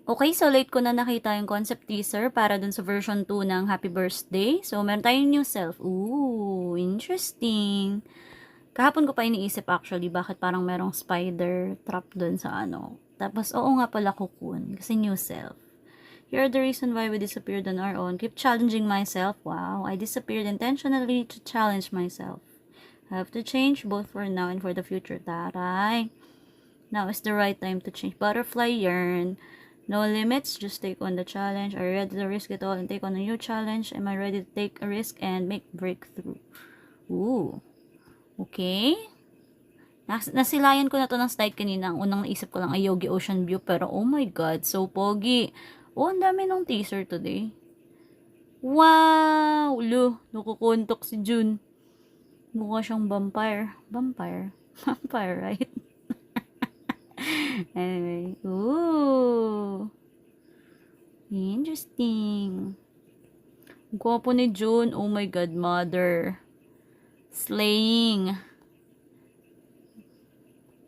Okay, so late ko na nakita yung concept teaser para dun sa version 2 ng Happy Birthday. So, meron tayong new self. Ooh, interesting. Kahapon ko pa iniisip actually, bakit parang merong spider trap dun sa ano. Tapos, oo nga pala Cocoon, kasi new self. Here are the reason why we disappeared on our own. Keep challenging myself. Wow, I disappeared intentionally to challenge myself. I have to change both for now and for the future. Taray. Now is the right time to change. Butterfly yarn. No limits, just take on the challenge. Are you ready to risk it all and take on a new challenge? Am I ready to take a risk and make breakthrough? Ooh. Okay. Nasilayan ko na to ng slide kanina. Ang unang naisip ko lang ay Yogi Ocean View. Pero oh my god, so pogi. Oh, ang dami ng teaser today. Wow! Lo, nakukontok si Jun. Mukha siyang vampire. Vampire? Vampire, right? Anyway. Ooh. Interesting. Gwapo ni June. Oh my god, mother. Slaying.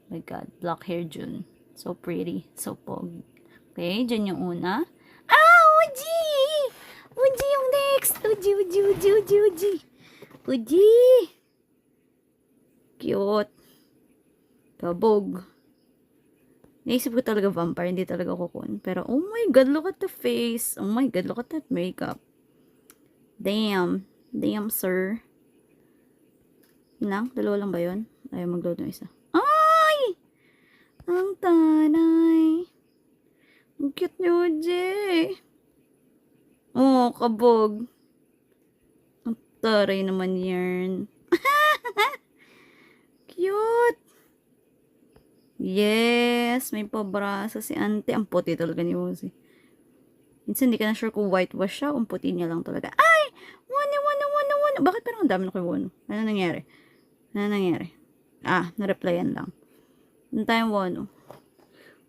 Oh my god, black hair June. So pretty. So pog. Okay, dyan yung una. Ah, Uji! Uji yung next. Uji, Uji, Uji, Uji, Uji. Uji! Cute. Kabog. Naisip ko talaga vampire, hindi talaga Cocoon. Pero, oh my god, look at the face. Oh my god, look at that makeup. Damn. Damn, sir. Yun lang? Dalawa lang ba yun? Ayaw mag-load ng isa. Ay! Ang tanay. Ang cute ni Uji. Oh, kabog. Ang taray naman yan. Cute. Yes, may pabrasa si ante. Ang puti talaga ni Uji. Minsan hindi ka na sure kung whitewash siya o puti niya lang talaga. Ay! Wano. Bakit parang ang dami na kay Wano? Ano nangyari? Ah, na-replyan lang. Ano tayong Wano?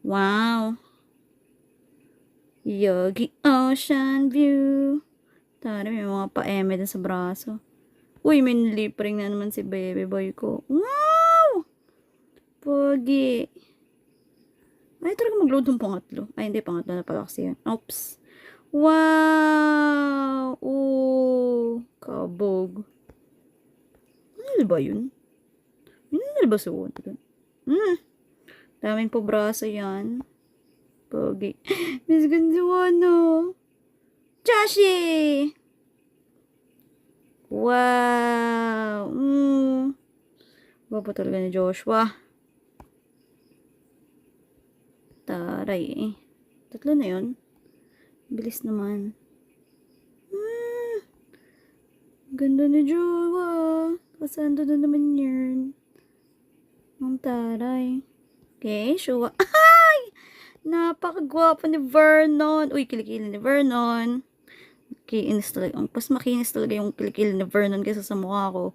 Wow. Yogi Ocean View. Tara, may mga pa-eme din sa braso. Uy, may lip ring na naman si baby boy ko. Wow! Pogi. Ay, talaga mag-load ng pangatlo. Ay, hindi, pangatlo na pala kasi yun. Oops. Wow! Ooh, kabog. Ano ba yun? Ano ba sa one? Daming pabrasa yan. Pogi. Miss Gonzalo. Joshi! Wow! Gwapo talaga ni Joshua. Taray. Tatlo na yun. Bilis naman. Ganda ni Jowa. Kasando na naman yan. Ang taray. Okay, Shua. Ay! Napakagwapo ni Vernon. Uy, kilikili ni Vernon. Kiinis talaga. Mas makinis talaga yung kilikili ni Vernon kaysa sa mukha ko.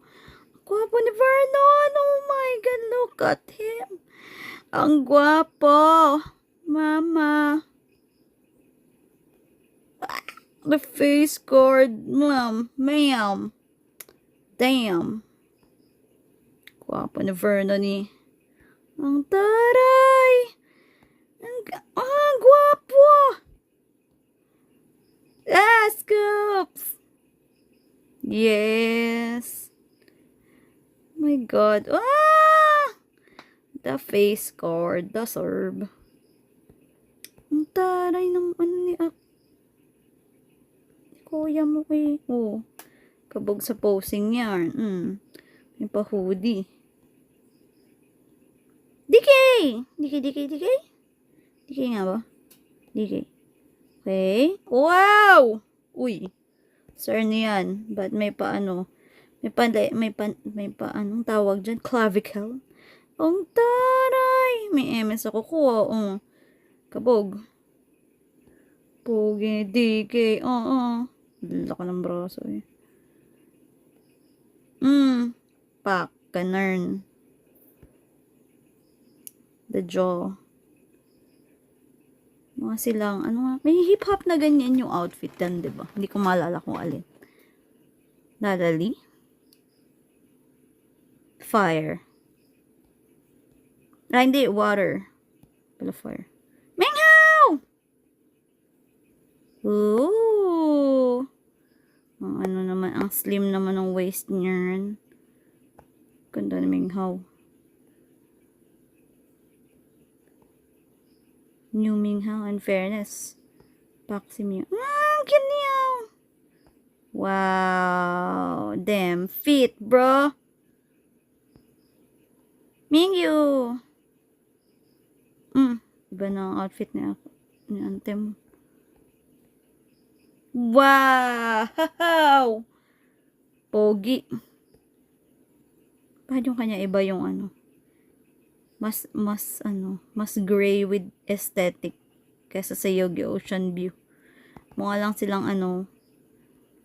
Gwapo ni Vernon. Oh my God, look at him. Ang gwapo. Mama. The face card. Ma'am. Damn. Gwapo ni Vernon eh. Ang taray. Ang gwapo. Ah, scoops. Yes. Oh my God. Ah! The face card. The serve. Ang taray ng ano ni kuya mo eh. Oh. Kabog sa posing yan. May pa-hoodie. DK! DK nga ba? DK. Okay. Wow! Uy. Sir niyan. But may pa ano. May pa anong tawag dyan? Clavicle. Ang taray. May MS ako kuha. Kabog. Pogi. DK. Laka ng braso eh. Pak. Ganern. The jaw. Mga silang, ano nga, may hip-hop na ganyan yung outfit yan, diba? Hindi ko maalala kung alin. Lalali. Fire. Hindi, water. Pala fire. Menghaw! Ooh! Ang ano naman, ang slim naman ng waist niyan. Ganda ni Minghao. New Minghao, in fairness. Paxi Mew. Cute niya! Wow! Damn fit, bro! Mingyu! Iba na ang outfit ni Antem. Wow! Pogi. Bakit yung kanya iba yung ano? Mas gray with aesthetic kaysa sa Yogi Ocean View. Mukha lang silang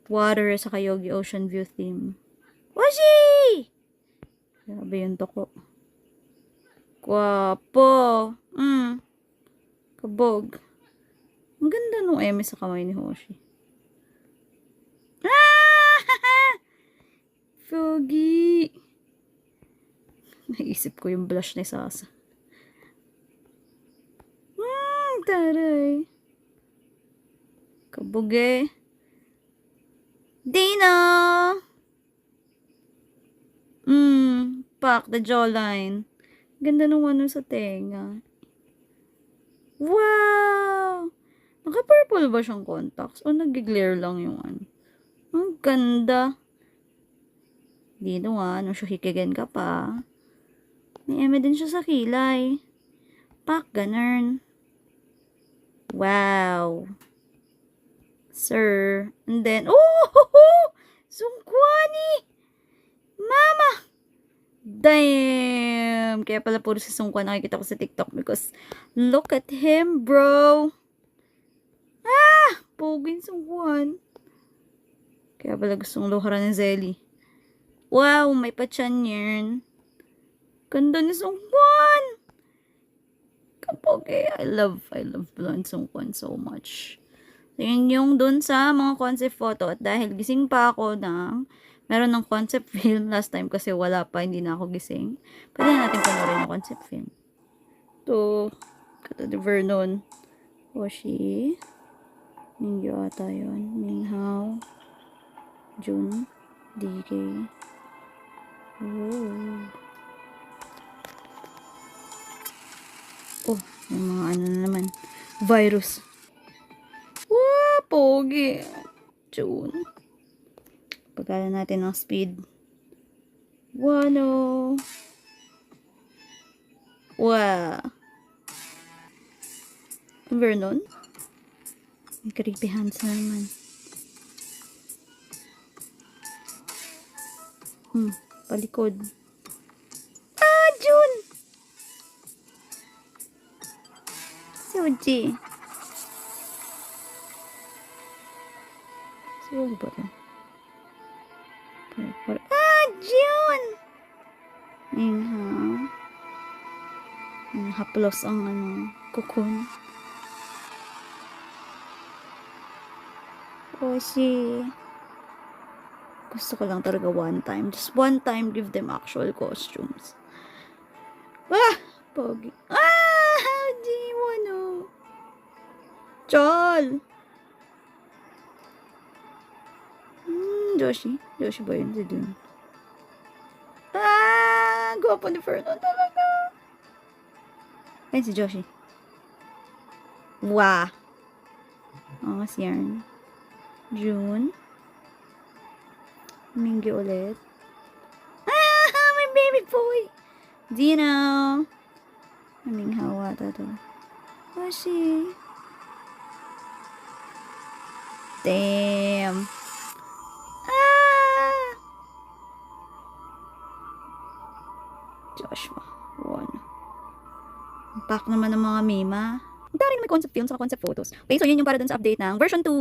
water sa Yogi Ocean View theme. Washi! Grabe yung toko. Guwapo. Kabog. Ang ganda nung eme sa kamay ni Hoshi. Pogi. Naisip ko yung blush ni Sasa. Taray. Kabog eh. Dino! Pack the jawline. Ganda nung ano sa tenga. Wow! Naka-purple ba siyang contacts? O nag-glare lang yung ano? Ang ganda. Dito no shuhikigen ka pa. May eme din siya sa kilay. Pak, ganun. Wow. Sir. And then, Sungkwani! Mama! Damn! Kaya pala puro si Sungkwan nakikita ko sa TikTok because look at him, bro! Poging Sungkwan. Kaya pala gustong luharan ng Zelly. Wow, may patyan yan. Ganda ni Sungkwan! Kapag I love blonde Sungkwan so much. So, yun yung dun sa mga concept photo. At dahil gising pa ako meron ng concept film last time kasi wala pa, hindi na ako gising. Pwede natin panoorin yung concept film. Ito, kata ni Vernon. Hoshi. Mingyu ata yun. Minghao. Jun. DK. Yung mga ano na naman. Virus. Wow, pogi. June. Pagkala natin ng speed. Wow. Vernon. May creepy hands na naman. Palikod. June! Suji. Suji ba ito? June! Minghao. Haplos ang cocoon. Hoshi. Gusto ko lang talaga one time. Just one time, give them actual costumes. Pogi. Jiwano. Chol. Joshi. Joshi ba yun? Si Dun. Gwapo ni Fernand talaga. Ayun si Joshi. Wow. Si Yarn. June. Mingyu ulit. My baby boy. Dino. Minghao ata to. Washi. Damn. Joshua. Pack naman ng mga mima. Ang taray na may concept film sa concept photos. Okay, so yun yung para dun sa update ng version 2.